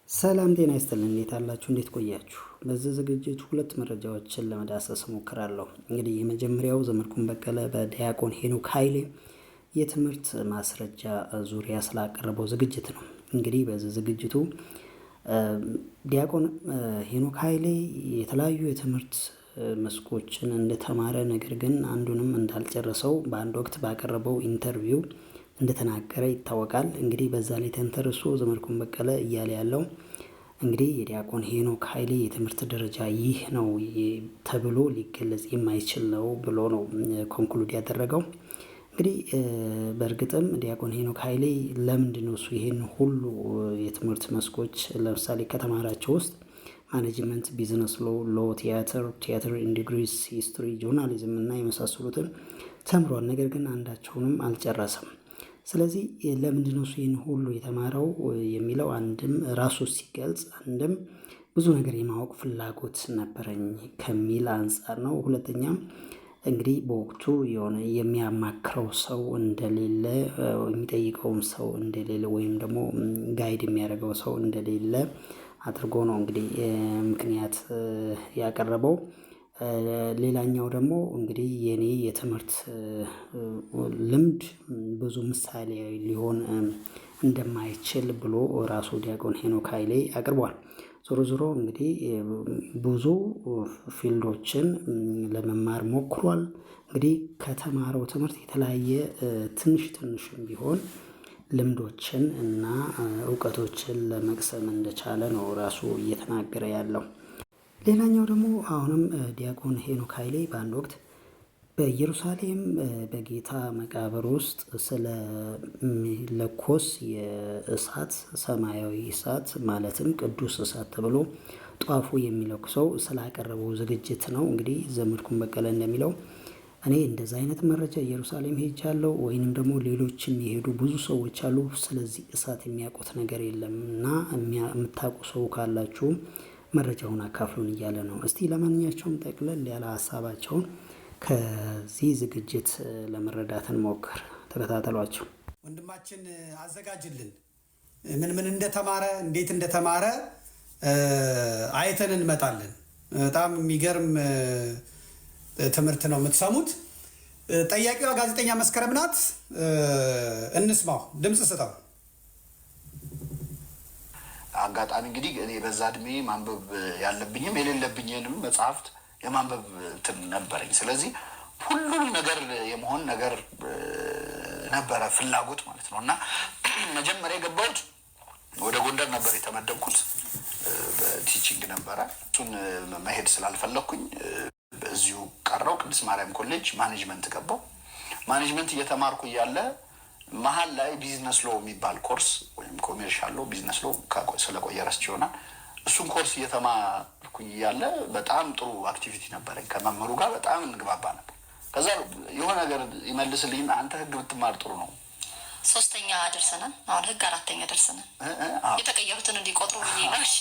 ሰላም ጤና ይስጥልን። እንዴት አላችሁ? እንዴት ቆያችሁ? በዚህ ዝግጅት ሁለት መረጃዎችን ለመዳሰስ እሞክራለሁ። እንግዲህ የመጀመሪያው ዘመድኩን በቀለ በዲያቆን ሄኖክ ኃይሌ የትምህርት ማስረጃ ዙሪያ ስላቀረበው ዝግጅት ነው። እንግዲህ በዚህ ዝግጅቱ ዲያቆን ሄኖክ ኃይሌ የተለያዩ የትምህርት መስኮችን እንደተማረ ነገር ግን አንዱንም እንዳልጨረሰው በአንድ ወቅት ባቀረበው ኢንተርቪው እንደተናገረ ይታወቃል። እንግዲህ በዛ ላይ ተንተርሶ ዘመድኩን በቀለ እያለ ያለው እንግዲህ የዲያቆን ሄኖክ ኃይሌ የትምህርት ደረጃ ይህ ነው ተብሎ ሊገለጽ የማይችል ነው ብሎ ነው ኮንክሉድ ያደረገው። እንግዲህ በእርግጥም ዲያቆን ሄኖክ ኃይሌ ለምንድን ነው እሱ ይሄን ሁሉ የትምህርት መስኮች ለምሳሌ ከተማራቸው ውስጥ ማኔጅመንት፣ ቢዝነስ ሎ፣ ቲያትር፣ ኢንዲግሪስ፣ ሂስትሪ፣ ጆርናሊዝም እና የመሳሰሉትን ተምሯል። ነገር ግን አንዳቸውንም አልጨረሰም። ስለዚህ ለምንድን ነው እሱ ይህን ሁሉ የተማረው የሚለው አንድም ራሱ ሲገልጽ፣ አንድም ብዙ ነገር የማወቅ ፍላጎት ነበረኝ ከሚል አንጻር ነው። ሁለተኛም እንግዲህ በወቅቱ የሆነ የሚያማክረው ሰው እንደሌለ፣ የሚጠይቀውም ሰው እንደሌለ ወይም ደግሞ ጋይድ የሚያደርገው ሰው እንደሌለ አድርጎ ነው እንግዲህ ምክንያት ያቀረበው። ሌላኛው ደግሞ እንግዲህ የኔ የትምህርት ልምድ ብዙ ምሳሌ ሊሆን እንደማይችል ብሎ ራሱ ዲያቆን ሄኖክ ኃይሌ አቅርቧል። ዞሮ ዞሮ እንግዲህ ብዙ ፊልዶችን ለመማር ሞክሯል። እንግዲህ ከተማረው ትምህርት የተለያየ ትንሽም ቢሆን ልምዶችን እና እውቀቶችን ለመቅሰም እንደቻለ ነው ራሱ እየተናገረ ያለው። ሌላኛው ደግሞ አሁንም ዲያቆን ሄኖክ ኃይሌ በአንድ ወቅት በኢየሩሳሌም በጌታ መቃብር ውስጥ ስለሚለኮስ የእሳት ሰማያዊ እሳት ማለትም ቅዱስ እሳት ተብሎ ጧፉ የሚለኩሰው ስላቀረበው ዝግጅት ነው። እንግዲህ ዘመድኩን በቀለ እንደሚለው እኔ እንደዛ አይነት መረጃ ኢየሩሳሌም ሄጃለሁ ወይንም ደግሞ ሌሎችም የሄዱ ብዙ ሰዎች አሉ፣ ስለዚህ እሳት የሚያውቁት ነገር የለም እና የምታውቁ ሰው ካላችሁ መረጃውን አካፍሉን እያለ ነው። እስቲ ለማንኛቸውም ጠቅለል ያለ ሀሳባቸውን ከዚህ ዝግጅት ለመረዳት እንሞክር። ተከታተሏቸው። ወንድማችን አዘጋጅልን ምን እንደተማረ እንዴት እንደተማረ አይተን እንመጣለን። በጣም የሚገርም ትምህርት ነው የምትሰሙት። ጠያቂዋ ጋዜጠኛ መስከረም ናት። እንስማው፣ ድምፅ ስጠው። አጋጣሚ እንግዲህ እኔ በዛ እድሜ ማንበብ ያለብኝም የሌለብኝንም መጽሐፍት የማንበብ እንትን ነበረኝ። ስለዚህ ሁሉንም ነገር የመሆን ነገር ነበረ ፍላጎት ማለት ነው። እና መጀመሪያ የገባሁት ወደ ጎንደር ነበር የተመደብኩት፣ በቲቺንግ ነበረ። እሱን መሄድ ስላልፈለግኩኝ በዚሁ ቀረው። ቅድስት ማርያም ኮሌጅ ማኔጅመንት ገባው። ማኔጅመንት እየተማርኩ እያለ መሀል ላይ ቢዝነስ ሎ የሚባል ኮርስ ወይም ኮሜርሻል ሎ ቢዝነስ ሎ ስለቆየ ረስቼ ይሆናል። እሱን ኮርስ እየተማርኩኝ እያለ በጣም ጥሩ አክቲቪቲ ነበረኝ። ከመምህሩ ጋር በጣም እንግባባ ነበር። ከዛ የሆነ ነገር ይመልስልኝ፣ አንተ ህግ ብትማር ጥሩ ነው። ሶስተኛ ደርሰናል። አሁን ህግ አራተኛ ደርሰናል። የተቀየሩትን እንዲቆጥሩ ብዬ ነው። እሺ፣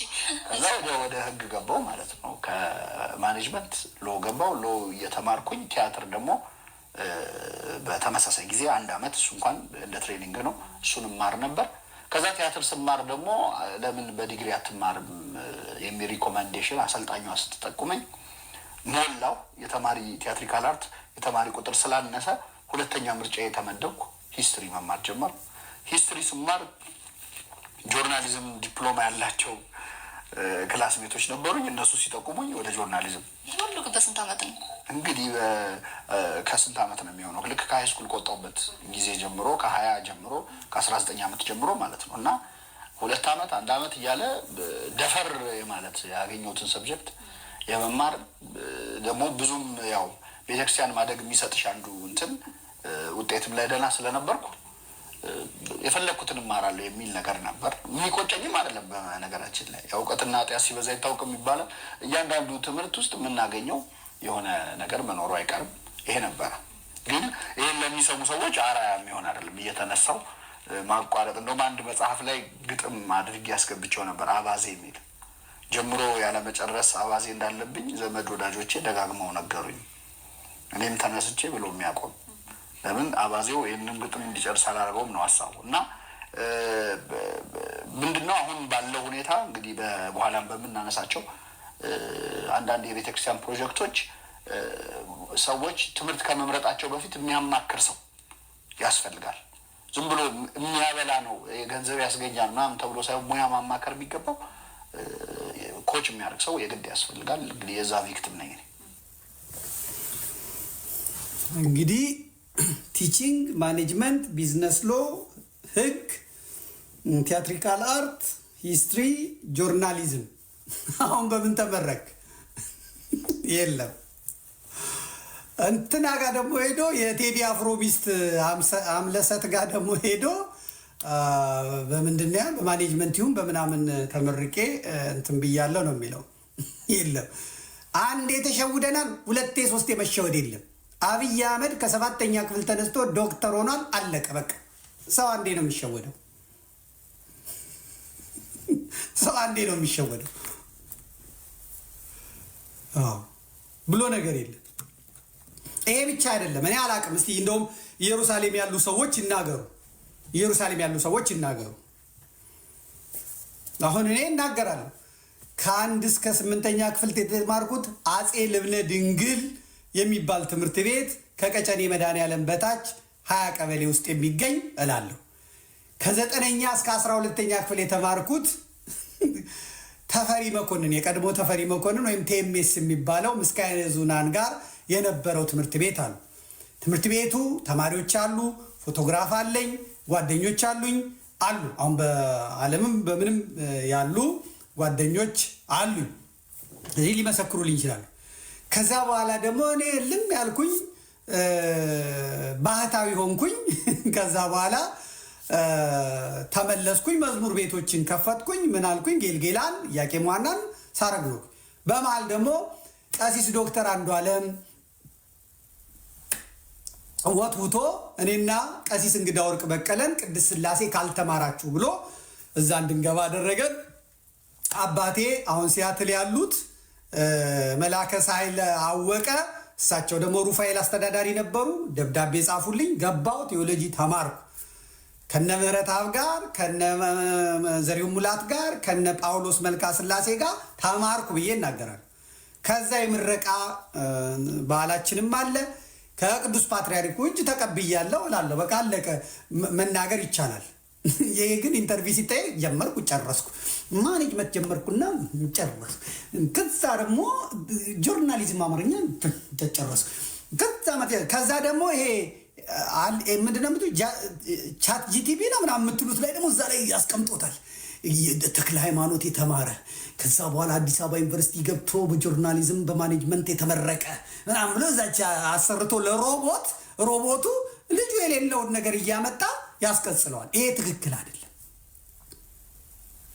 ከዛ ወደ ህግ ገባው ማለት ነው። ከማኔጅመንት ሎ ገባው። ሎ እየተማርኩኝ ቲያትር ደግሞ በተመሳሳይ ጊዜ 1 አመት፣ እሱ እንኳን እንደ ትሬኒንግ ነው፣ እሱን ማር ነበር። ከዛ ቲያትር ስማር ደግሞ ለምን በዲግሪ አትማርም የሚል ሪኮመንዴሽን አሰልጣኟ ስትጠቁመኝ ሞላው። የተማሪ ቲያትሪካል አርት የተማሪ ቁጥር ስላነሰ ሁለተኛ ምርጫ የተመደብኩ ሂስትሪ መማር ጀመር። ሂስትሪ ስማር ጆርናሊዝም ዲፕሎማ ያላቸው ክላስሜቶች ነበሩኝ። እነሱ ሲጠቁሙኝ ወደ ጆርናሊዝም። ሁሉ በስንት አመት ነው እንግዲህ? ከስንት አመት ነው የሚሆነው? ልክ ከሃይ ስኩል ከወጣሁበት ጊዜ ጀምሮ ከ20 ጀምሮ ከ19 አመት ጀምሮ ማለት ነው። እና 2 አመት 1 አመት እያለ ደፈር ማለት ያገኘሁትን ሰብጀክት የመማር ደግሞ ብዙም ያው ቤተክርስቲያን ማደግ የሚሰጥሽ አንዱ እንትን ውጤትም ላይ ደህና ስለነበርኩ የፈለግኩትን እማራለሁ የሚል ነገር ነበር። የሚቆጨኝም አይደለም። በነገራችን ላይ እውቀትና ኃጢአት ሲበዛ አይታወቅም ይባላል። እያንዳንዱ ትምህርት ውስጥ የምናገኘው የሆነ ነገር መኖሩ አይቀርም። ይሄ ነበረ። ግን ይህን ለሚሰሙ ሰዎች አርአያ የሚሆን አይደለም። እየተነሳው ማቋረጥ። እንደውም አንድ መጽሐፍ ላይ ግጥም አድርጌ ያስገብቸው ነበር፣ አባዜ የሚል ጀምሮ ያለመጨረስ አባዜ እንዳለብኝ ዘመድ ወዳጆቼ ደጋግመው ነገሩኝ። እኔም ተነስቼ ብሎ የሚያቆም ለምን አባዜው ይህንን ግጥም እንዲጨርስ አላደረገውም ነው ሀሳቡ። እና ምንድነው አሁን ባለው ሁኔታ እንግዲህ በኋላም በምናነሳቸው አንዳንድ የቤተክርስቲያን ፕሮጀክቶች ሰዎች ትምህርት ከመምረጣቸው በፊት የሚያማክር ሰው ያስፈልጋል። ዝም ብሎ የሚያበላ ነው ገንዘብ ያስገኛል ምናምን ተብሎ ሳይሆን ሙያ ማማከር የሚገባው ኮች የሚያደርግ ሰው የግድ ያስፈልጋል። እንግዲህ የዛ ቪክቲም ነኝ እኔ። እንግዲህ ቲቺንግ፣ ማኔጅመንት፣ ቢዝነስ ሎ፣ ህግ፣ ቲያትሪካል አርት፣ ሂስትሪ፣ ጆርናሊዝም አሁን በምን ተመረክ? የለም። እንትና ጋር ደግሞ ሄዶ የቴዲ አፍሮ ሚስት አምለሰት ጋር ደግሞ ሄዶ በምንድን ነው በማኔጅመንት ይሁን በምናምን ተመርቄ እንትን ብያለሁ ነው የሚለው። የለም። አንዴ ተሸውደናል፣ ሁለቴ ሶስቴ መሸወድ የለም። አብይ አህመድ ከ7ኛ ክፍል ተነስቶ ዶክተር ሆኗል። አለቀ በቃ። ሰው አንዴ ነው የሚሸወደው። ሰው አንዴ ነው የሚሸወደው ብሎ ነገር የለም። ይሄ ብቻ አይደለም። እኔ አላቅም። እስቲ እንደውም ኢየሩሳሌም ያሉ ሰዎች ይናገሩ። ኢየሩሳሌም ያሉ ሰዎች ይናገሩ። አሁን እኔ እናገራለሁ። ከ1 እስከ 8ኛ ክፍል የተማርኩት አጼ ልብነ ድንግል የሚባል ትምህርት ቤት ከቀጨኔ መድኃኔዓለም በታች 20 ቀበሌ ውስጥ የሚገኝ እላለሁ። ከ9ኛ እስከ 12ኛ ክፍል የተማርኩት ተፈሪ መኮንን የቀድሞ ተፈሪ መኮንን ወይም ቴሜስ የሚባለው ምስካየ ኅዙናን ጋር የነበረው ትምህርት ቤት አሉ። ትምህርት ቤቱ ተማሪዎች አሉ፣ ፎቶግራፍ አለኝ፣ ጓደኞች አሉኝ አሉ። አሁን በዓለምም በምንም ያሉ ጓደኞች አሉኝ። እዚህ ሊመሰክሩልኝ ይችላሉ። ከዛ በኋላ ደግሞ እኔ ልም ያልኩኝ ባህታዊ ሆንኩኝ። ከዛ በኋላ ተመለስኩኝ፣ መዝሙር ቤቶችን ከፈትኩኝ። ምን አልኩኝ? ጌልጌላን ኢያቄም ሐናን ሳረግ ነው። በመሃል ደግሞ ቀሲስ ዶክተር አንዱዓለም ወትውቶ እኔና ቀሲስ እንግዳ ወርቅ በቀለን ቅድስት ሥላሴ ካልተማራችሁ ብሎ እዛ እንድንገባ አደረገን። አባቴ አሁን ሲያትል ያሉት መላከ ሳይል አወቀ፣ እሳቸው ደግሞ ሩፋኤል አስተዳዳሪ ነበሩ። ደብዳቤ ጻፉልኝ፣ ገባው፣ ቴዎሎጂ ተማርኩ። ከነ ምህረተአብ ጋር ከነ ዘሪሁን ሙላት ጋር ከነ ጳውሎስ መልካ ሥላሴ ጋር ተማርኩ ብዬ እናገራለሁ። ከዛ የምረቃ በዓላችንም አለ። ከቅዱስ ፓትርያርኩ እጅ ተቀብያለሁ እላለሁ። በቃ አለቀ። መናገር ይቻላል። ይሄ ግን ኢንተርቪው ሲታይ ጀመርኩ ጨረስኩ፣ ማኔጅመንት ጀመርኩና ጨረስኩ። ከዛ ደግሞ ጆርናሊዝም አማርኛ ጨረስኩ። ከዛ ደግሞ ይሄ ምንድነው ቻት ጂቲፒ ነው ምናምን የምትሉት ላይ ደግሞ እዛ ላይ ያስቀምጦታል። ተክለ ሃይማኖት የተማረ ከዛ በኋላ አዲስ አበባ ዩኒቨርሲቲ ገብቶ በጆርናሊዝም በማኔጅመንት የተመረቀ ምናምን ብሎ እዛች አሰርቶ ሮቦቱ ልጁ የሌለውን ነገር እያመጣ ያስቀጽለዋል። ይሄ ትክክል አይደለም፣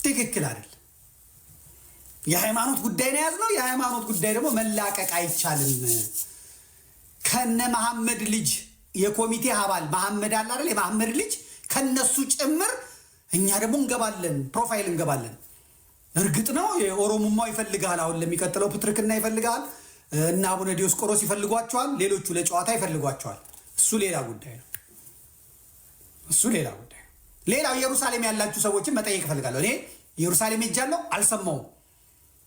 ትክክል አይደለም። የሃይማኖት ጉዳይ ነው ያዝነው። የሃይማኖት ጉዳይ ደግሞ መላቀቅ አይቻልም። ከነ መሐመድ ልጅ የኮሚቴ አባል መሐመድ አለ አይደል? የመሐመድ ልጅ ከነሱ ጭምር እኛ ደግሞ እንገባለን፣ ፕሮፋይል እንገባለን። እርግጥ ነው የኦሮሞማው ይፈልጋል፣ አሁን ለሚቀጥለው ፕትርክና ይፈልጋል፣ እና አቡነ ዲዮስቆሮስ ይፈልጓቸዋል፣ ሌሎቹ ለጨዋታ ይፈልጓቸዋል። እሱ ሌላ ጉዳይ ነው። እሱ ሌላ ጉዳይ ነው። ሌላው ኢየሩሳሌም ያላችሁ ሰዎችን መጠየቅ እፈልጋለሁ። እኔ ኢየሩሳሌም ሄጃለሁ፣ አልሰማውም።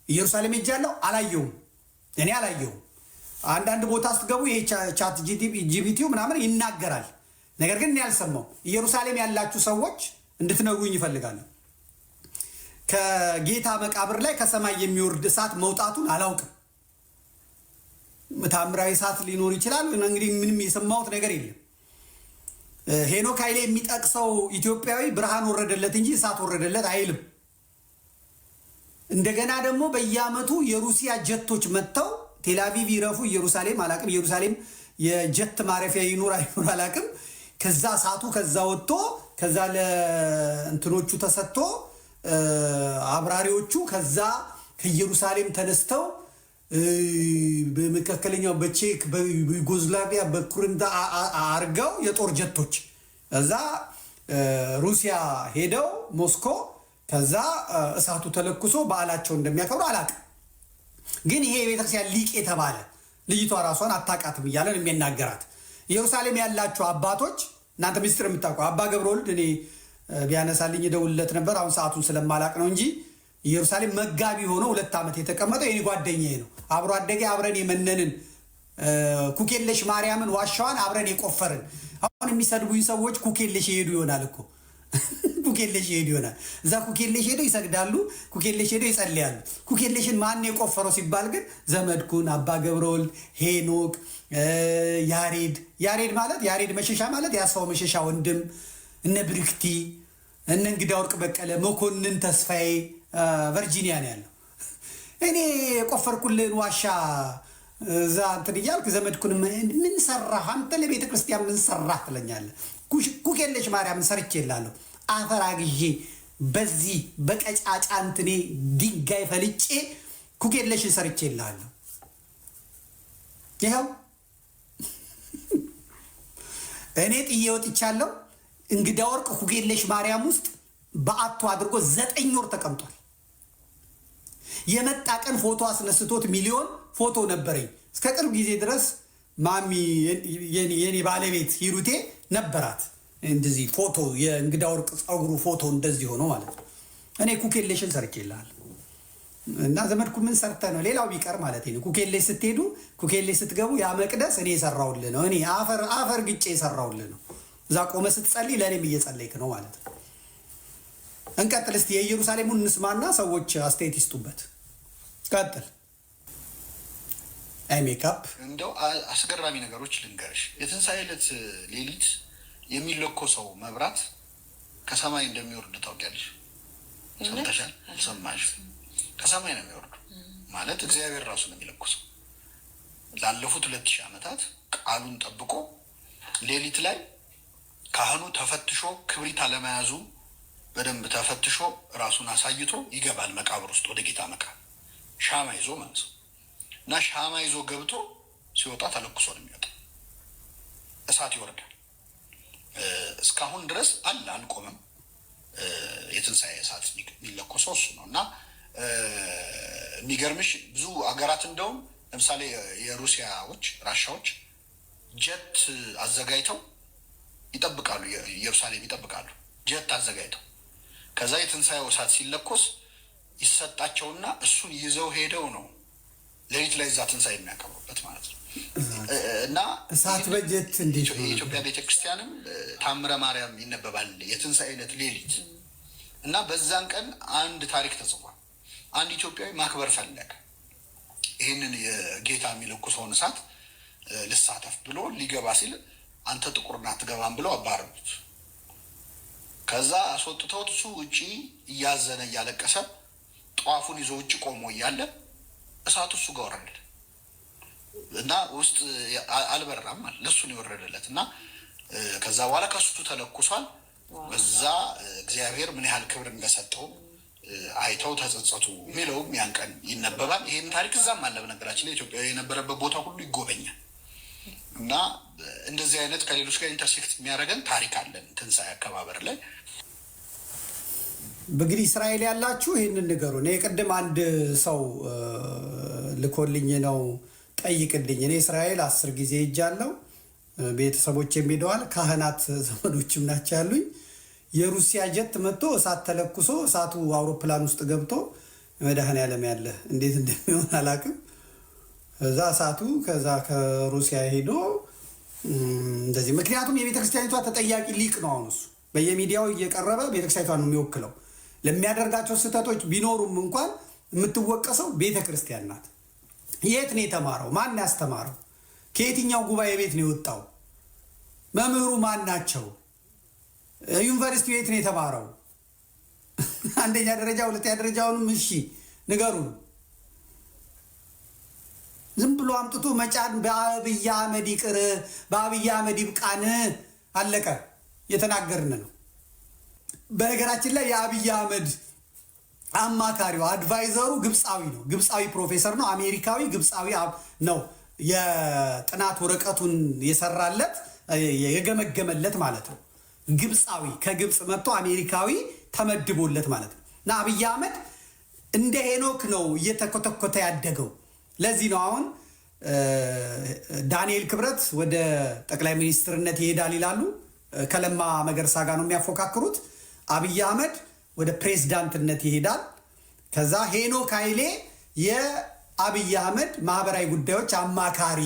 ኢየሩሳሌም ሄጃለሁ፣ አላየውም። እኔ አላየውም። አንዳንድ ቦታ ስትገቡ ይሄ ቻት ጂፒቲው ምናምን ይናገራል፣ ነገር ግን እኔ አልሰማው። ኢየሩሳሌም ያላችሁ ሰዎች እንድትነግሩኝ ይፈልጋለሁ። ከጌታ መቃብር ላይ ከሰማይ የሚወርድ እሳት መውጣቱን አላውቅም። ታምራዊ እሳት ሊኖር ይችላል። እንግዲህ ምንም የሰማሁት ነገር የለም። ሄኖክ ኃይሌ የሚጠቅሰው ኢትዮጵያዊ ብርሃን ወረደለት እንጂ እሳት ወረደለት አይልም። እንደገና ደግሞ በየዓመቱ የሩሲያ ጀቶች መጥተው ቴልአቪቭ ይረፉ፣ ኢየሩሳሌም አላቅም፣ ኢየሩሳሌም የጀት ማረፊያ ይኑር አይኑር አላቅም። ከዛ እሳቱ ከዛ ወጥቶ ከዛ ለእንትኖቹ ተሰጥቶ አብራሪዎቹ ከዛ ከኢየሩሳሌም ተነስተው በመካከለኛው በቼክ በዩጎዝላቪያ በኩርንዳ አርገው የጦር ጀቶች እዛ ሩሲያ ሄደው ሞስኮ ከዛ እሳቱ ተለኩሶ በዓላቸው እንደሚያከብሩ አላቅም። ግን ይሄ የቤተክርስቲያን ሊቅ የተባለ ልጅቷ ራሷን አታውቃትም እያለን የሚናገራት ኢየሩሳሌም ያላችሁ አባቶች እናንተ ምስጢር የምታውቁ አባ ገብረወልድ እኔ ቢያነሳልኝ እደውልለት ነበር። አሁን ሰዓቱን ስለማላቅ ነው እንጂ ኢየሩሳሌም መጋቢ ሆኖ 2 ዓመት የተቀመጠው የኔ ጓደኛዬ ነው። አብሮ አደጌ፣ አብረን የመነንን ኩኬለሽ ማርያምን ዋሻዋን አብረን የቆፈርን። አሁን የሚሰድቡኝ ሰዎች ኩኬለሽ ይሄዱ ይሆናል እኮ ኩኬለሽ ይሄዱ ይሆናል። እዛ ኩኬለሽ ሄደው ይሰግዳሉ፣ ኩኬለሽ ሄደው ይጸልያሉ። ኩኬለሽን ማን የቆፈረው ሲባል ግን ዘመድኩን፣ አባ ገብረወልድ፣ ሄኖክ፣ ያሬድ ማለት ያሬድ መሸሻ ማለት የአስፋው መሸሻ ወንድም፣ እነ ብርክቲ፣ እነ እንግዳ ወርቅ በቀለ፣ መኮንን ተስፋዬ ቨርጂኒያ ነው ያለው። እኔ የቆፈርኩልን ዋሻ እዛ እንትን እያልክ ዘመድኩን ምን ሰራህ አንተ ለቤተ ክርስቲያን ምን ሰራህ ትለኛለህ። ኩኬለሽ ማርያምን ሰርቼ እላለሁ። አፈር አግዤ በዚህ በቀጫጫ እንትኔ ድንጋይ ፈልጬ ኩኬለሽን ሰርቼ እላለሁ። ይኸው እኔ ጥዬ ወጥቻለሁ። እንግዳ ወርቅ ኩኬለሽ ማርያም ውስጥ በአቶ አድርጎ 9 ወር ተቀምጧል። የመጣ ቀን ፎቶ አስነስቶት ሚሊዮን ፎቶ ነበረኝ። እስከ ቅርብ ጊዜ ድረስ ማሚ የኔ ባለቤት ሂሩቴ ነበራት እንደዚህ ፎቶ፣ የእንግዳ ወርቅ ፀጉሩ ፎቶ እንደዚህ ሆኖ ማለት ነው። እኔ ኩኬለሽን ሰርቼልሃል እና ዘመድኩ ምን ሰርተ ነው? ሌላው ቢቀር ማለት ነው ኩኬለሽ ስትሄዱ፣ ኩኬለሽ ስትገቡ ያ መቅደስ እኔ የሰራውልህ ነው። እኔ አፈር ግጬ የሰራውልህ ነው። እዛ ቆመ ስትጸልይ ለእኔም እየጸለይክ ነው ማለት ነው። እንቀጥል እስቲ። የኢየሩሳሌሙን እንስማና ሰዎች አስተያየት ይስጡበት። ቀጥል። ሜካፕ እንደው አስገራሚ ነገሮች ልንገርሽ። የትንሣኤ ዕለት ሌሊት የሚለኮሰው መብራት ከሰማይ እንደሚወርድ ታውቂያለሽ? ሰምተሻል? ሰማሽ? ከሰማይ ነው የሚወርዱ ማለት እግዚአብሔር ራሱ ነው የሚለኮሰው። ላለፉት 2000 ዓመታት ቃሉን ጠብቆ ሌሊት ላይ ካህኑ ተፈትሾ ክብሪት አለመያዙ በደንብ ተፈትሾ ራሱን አሳይቶ ይገባል መቃብር ውስጥ ወደ ጌታ መቃብር ሻማ ይዞ ማለት ነው። እና ሻማ ይዞ ገብቶ ሲወጣ ተለኩሶ ነው የሚወጣው። እሳት ይወርዳል። እስካሁን ድረስ አልቆመም። የትንሣኤ እሳት የሚለኮሰው እሱ ነው። እና የሚገርምሽ ብዙ አገራት እንደውም ለምሳሌ ራሻዎች ጀት አዘጋጅተው ይጠብቃሉ፣ ኢየሩሳሌም ይጠብቃሉ። ጀት አዘጋጅተው ከዛ የትንሣኤው እሳት ሲለኮስ ይሰጣቸውና እሱን ይዘው ሄደው ነው ሌሊት ላይ እዛ ትንሣኤ የሚያከብሩበት ማለት ነው። እና እሳት በጀት እንዴት የኢትዮጵያ ቤተክርስቲያንም ታምረ ማርያም ይነበባል የትንሣኤ ዕለት ሌሊት። እና በዛን ቀን አንድ ታሪክ ተጽፏል። አንድ ኢትዮጵያዊ ማክበር ፈለገ። ይህንን የጌታ የሚለኩሰውን እሳት ልሳተፍ ብሎ ሊገባ ሲል አንተ ጥቁርና አትገባም ብለው አባረሩት። ከዛ አስወጥተውት እሱ ውጪ እያዘነ እያለቀሰ ጧፉን ይዞ ውጭ ቆሞ እያለ እሳቱ እሱ ጋር ወረደ እና ውስጥ አልበራም ማለት ለሱን ይወረደለት እና ከዛ በኋላ ከሱ ተለኩሷል። በዛ እግዚአብሔር ምን ያህል ክብር እንደሰጠው አይተው ተጸጸቱ የሚለውም ያን ቀን ይነበባል። ይሄን ታሪክ እዛም አለ። በነገራችን ላይ ኢትዮጵያ የነበረበት ቦታ ሁሉ ይጎበኛል። እና እንደዚህ አይነት ከሌሎች ጋር ኢንተርሴክት የሚያደርገን ታሪክ አለን ትንሣኤ አከባበር ላይ። በግሪ እስራኤል ያላችሁ ይህንን ንገሩ። እኔ ቅድም አንድ ሰው ልኮልኝ ነው ጠይቅልኝ። እኔ እስራኤል 10 ጊዜ ሄጃለሁ። ቤተሰቦቼም ሄደዋል። ካህናት ዘመዶችም ናቸው ያሉኝ። የሩሲያ ጀት መጥቶ እሳት ተለኩሶ እሳቱ አውሮፕላን ውስጥ ገብቶ መድኃኔዓለም ያለ እንዴት እንደሚሆን አላውቅም። እዛ እሳቱ ከዛ ከሩሲያ ሄዶ እንደዚህ። ምክንያቱም የቤተክርስቲያኒቷ ተጠያቂ ሊቅ ነው። አሁን እሱ በየሚዲያው እየቀረበ ቤተክርስቲያኒቷን ነው የሚወክለው። ለሚያደርጋቸው ስህተቶች ቢኖሩም እንኳን የምትወቀሰው ቤተክርስቲያን ናት። የት ነው የተማረው? ማን ያስተማረው? ከየትኛው ጉባኤ ቤት ነው የወጣው? መምህሩ ማን ናቸው? ዩኒቨርሲቲ የት ነው የተማረው? አንደኛ ደረጃ ሁለተኛ ደረጃውንም እሺ ንገሩን። ዝም ብሎ አምጥቶ መጫን በአብይ አህመድ ይቅር፣ በአብይ አህመድ ይብቃን፣ አለቀ። የተናገርን ነው። በነገራችን ላይ የአብይ አህመድ አማካሪው አድቫይዘሩ ግብፃዊ ነው። ግብፃዊ ፕሮፌሰር ነው። አሜሪካዊ ግብፃዊ ነው። የጥናት ወረቀቱን የሰራለት የገመገመለት ማለት ነው። ግብፃዊ ከግብፅ መጥቶ አሜሪካዊ ተመድቦለት ማለት ነው። እና አብይ አህመድ እንደ ሄኖክ ነው እየተኮተኮተ ያደገው። ለዚህ ነው አሁን ዳንኤል ክብረት ወደ ጠቅላይ ሚኒስትርነት ይሄዳል ይላሉ። ከለማ መገርሳ ጋር ነው የሚያፎካክሩት። አብይ አህመድ ወደ ፕሬዝዳንትነት ይሄዳል። ከዛ ሄኖክ ኃይሌ የአብይ አህመድ ማህበራዊ ጉዳዮች አማካሪ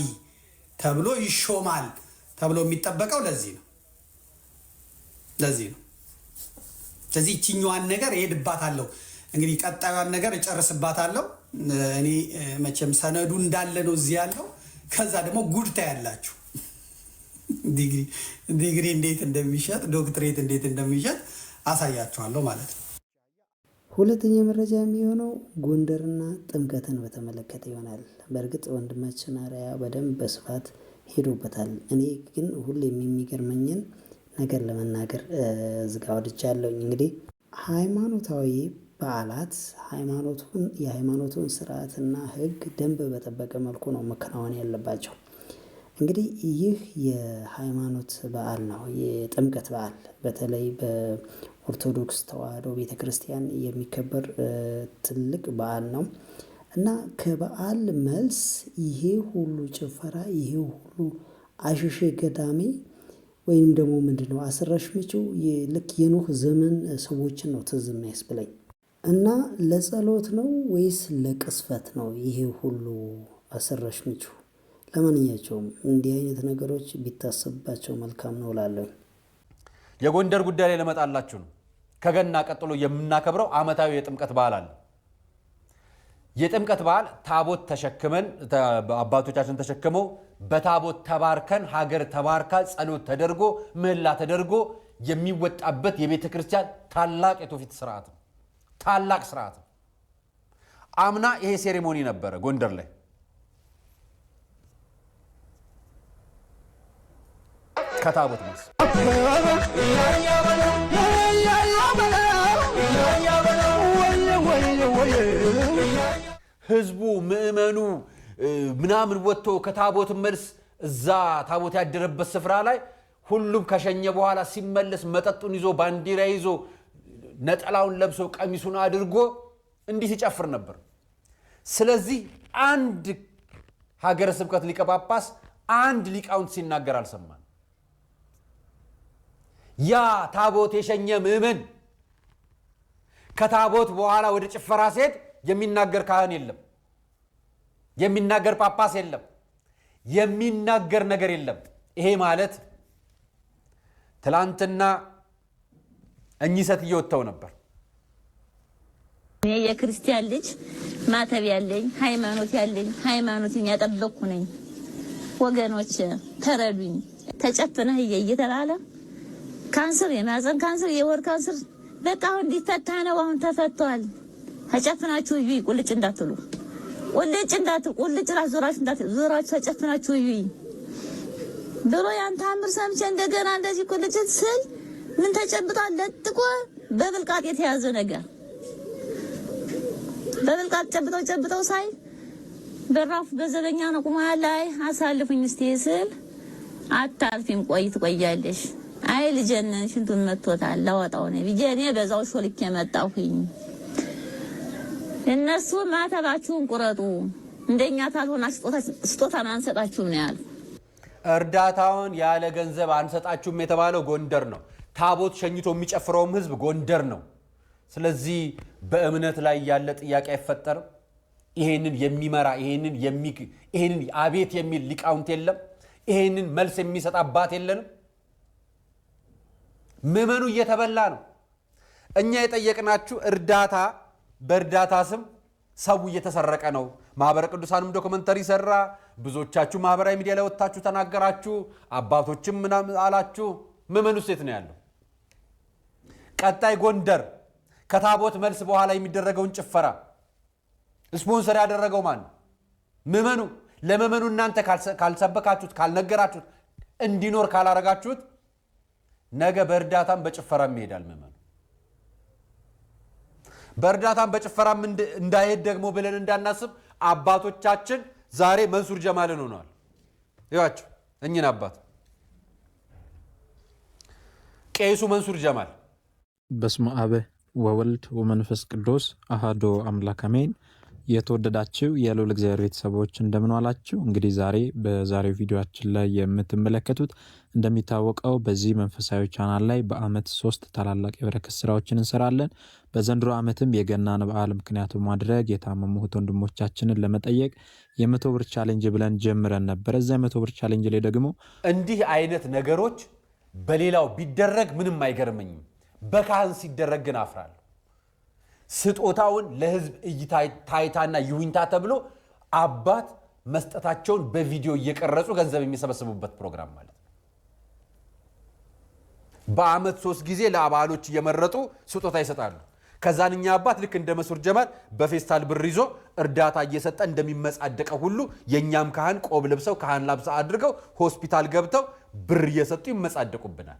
ተብሎ ይሾማል ተብሎ የሚጠበቀው ለዚህ ነው። ስለዚህ ይችኛዋን ነገር እሄድባታለሁ። እንግዲህ ቀጣዩን ነገር እጨርስባታለሁ። እኔ መቼም ሰነዱ እንዳለ ነው እዚህ ያለው። ከዛ ደግሞ ጉድ ታያላችሁ። ዲግሪ እንዴት እንደሚሸጥ፣ ዶክትሬት እንዴት እንደሚሸጥ አሳያችኋለሁ ማለት ነው። ሁለተኛ መረጃ የሚሆነው ጎንደርና ጥምቀትን በተመለከተ ይሆናል። በእርግጥ ወንድማችን አርአያ በደንብ በስፋት ሄዶበታል። እኔ ግን ሁሌም የሚገርመኝን ነገር ለመናገር ዝጋ ወድጃለሁኝ። እንግዲህ ሃይማኖታዊ በዓላት የሃይማኖቱን ስርዓትና ሕግ ደንብ በጠበቀ መልኩ ነው መከናወን ያለባቸው። እንግዲህ ይህ የሃይማኖት በዓል ነው። የጥምቀት በዓል በተለይ በኦርቶዶክስ ተዋሕዶ ቤተክርስቲያን የሚከበር ትልቅ በዓል ነው እና ከበዓል መልስ ይሄ ሁሉ ጭፈራ፣ ይሄ ሁሉ አሽሼ ገዳሜ ወይም ደግሞ ምንድነው አስረሽ ምጪው ልክ የኖህ ዘመን ሰዎችን ነው ትዝ የሚያስብለኝ። እና ለጸሎት ነው ወይስ ለቅስፈት ነው ይሄ ሁሉ አስረሽ ምጪው? ለማንኛቸውም እንዲህ አይነት ነገሮች ቢታሰብባቸው መልካም ነው እላለሁ። የጎንደር ጉዳይ ላይ ለመጣላችሁ ነው። ከገና ቀጥሎ የምናከብረው ዓመታዊ የጥምቀት በዓል አለ። የጥምቀት በዓል ታቦት ተሸክመን አባቶቻችን ተሸክመው በታቦት ተባርከን ሀገር ተባርካ ጸሎት ተደርጎ ምህላ ተደርጎ የሚወጣበት የቤተ ክርስቲያን ታላቅ የትውፊት ስርዓት ነው። ታላቅ ስርዓት ነው። አምና ይሄ ሴሬሞኒ ነበረ ጎንደር ላይ። ከታቦት መልስ ህዝቡ ምእመኑ ምናምን ወጥቶ ከታቦት መልስ እዛ ታቦት ያደረበት ስፍራ ላይ ሁሉም ከሸኘ በኋላ ሲመለስ መጠጡን ይዞ ባንዲራ ይዞ ነጠላውን ለብሶ ቀሚሱን አድርጎ እንዲህ ሲጨፍር ነበር። ስለዚህ አንድ ሀገረ ስብከት ሊቀ ጳጳስ አንድ ሊቃውንት ሲናገር አልሰማን። ያ ታቦት የሸኘ ምእመን ከታቦት በኋላ ወደ ጭፈራ ሲሄድ የሚናገር ካህን የለም፣ የሚናገር ጳጳስ የለም፣ የሚናገር ነገር የለም። ይሄ ማለት ትላንትና እኚህ ሴትዮ ወጥተው ነበር። እኔ የክርስቲያን ልጅ ማተብ ያለኝ ሃይማኖት ያለኝ ሃይማኖትን ያጠበቅኩ ነኝ። ወገኖች ተረዱኝ። ተጨፍነህ እየተባለ ካንሰር፣ የማህፀን ካንሰር፣ የሆድ ካንሰር በቃ አሁን እንዲፈታ ነው። አሁን ተፈቷል። ተጨፍናችሁ እዩ፣ ቁልጭ እንዳትሉ፣ ቁልጭ እንዳትሉ፣ ቁልጭ ራስ ዞራችሁ እንዳትሉ፣ ዞራችሁ ተጨፍናችሁ እዩ ብሎ ያን ታምር ሰምቼ እንደገና እንደዚህ ቁልጭ ስል ምን ተጨብጧል? ለጥቆ በብልቃጥ የተያዘ ነገር በብልቃጥ ጨብጠው ሳይ በራፍ በዘበኛ ነው ቁማ ላይ አሳልፉኝ እስቲ ስል አታልፊም፣ ትቆያለሽ። አይ ልጄን ሽንቱን መጥቶታል ላወጣው ነው ብዬ እኔ በዛው ሾልኬ መጣሁኝ። እነሱ ማተባችሁን ቁረጡ፣ እንደኛ ታልሆናችሁ ስጦታ አንሰጣችሁም ነው ያሉ። እርዳታውን ያለ ገንዘብ አንሰጣችሁም የተባለው ጎንደር ነው። ታቦት ሸኝቶ የሚጨፍረውም ህዝብ ጎንደር ነው። ስለዚህ በእምነት ላይ ያለ ጥያቄ አይፈጠርም። ይሄንን የሚመራ ይሄንን አቤት የሚል ሊቃውንት የለም። ይሄንን መልስ የሚሰጥ አባት የለንም። ምዕመኑ እየተበላ ነው። እኛ የጠየቅናችሁ እርዳታ በእርዳታ ስም ሰው እየተሰረቀ ነው። ማህበረ ቅዱሳንም ዶክመንተሪ ሰራ። ብዙዎቻችሁ ማህበራዊ ሚዲያ ላይ ወጣችሁ ተናገራችሁ። አባቶችም ምናምን አላችሁ። ምዕመኑ ሴት ነው ያለው። ቀጣይ ጎንደር ከታቦት መልስ በኋላ የሚደረገውን ጭፈራ ስፖንሰር ያደረገው ማን ነው? ምዕመኑ። ለምዕመኑ እናንተ ካልሰበካችሁት፣ ካልነገራችሁት፣ እንዲኖር ካላረጋችሁት ነገ በእርዳታም በጭፈራም ይሄዳል ምዕመኑ። በእርዳታም በጭፈራም እንዳይሄድ ደግሞ ብለን እንዳናስብ አባቶቻችን ዛሬ መንሱር ጀማልን ሆነዋል። ይዋችሁ እኚህን አባት ቄሱ መንሱር ጀማል። በስመ አብ ወወልድ ወመንፈስ ቅዱስ አሐዱ አምላክ አሜን። የተወደዳችሁ የልዑል እግዚአብሔር ቤተሰቦች እንደምን ዋላችሁ? እንግዲህ ዛሬ በዛሬው ቪዲዮአችን ላይ የምትመለከቱት እንደሚታወቀው በዚህ መንፈሳዊ ቻናል ላይ በአመት 3 ታላላቅ የበረከት ስራዎችን እንሰራለን። በዘንድሮ አመትም የገናን በዓል ምክንያት በማድረግ የታመሙ ወንድሞቻችንን ለመጠየቅ የ100 ብር ቻሌንጅ ብለን ጀምረን ነበር። እዛ 100 ብር ቻሌንጅ ላይ ደግሞ እንዲህ አይነት ነገሮች በሌላው ቢደረግ ምንም አይገርመኝም። በካህን ሲደረግ ግን አፍራለሁ። ስጦታውን ለህዝብ እይታ ታይታና ይሁንታ ተብሎ አባት መስጠታቸውን በቪዲዮ እየቀረጹ ገንዘብ የሚሰበስቡበት ፕሮግራም ማለት ነው። በአመት 3 ጊዜ ለአባሎች እየመረጡ ስጦታ ይሰጣሉ። ከዛንኛ አባት ልክ እንደ መስዑር ጀማል በፌስታል ብር ይዞ እርዳታ እየሰጠ እንደሚመጻደቀው ሁሉ የኛም ካህን ቆብ ለብሰው ካህን ላብሳ አድርገው ሆስፒታል ገብተው ብር እየሰጡ ይመጻደቁብናል።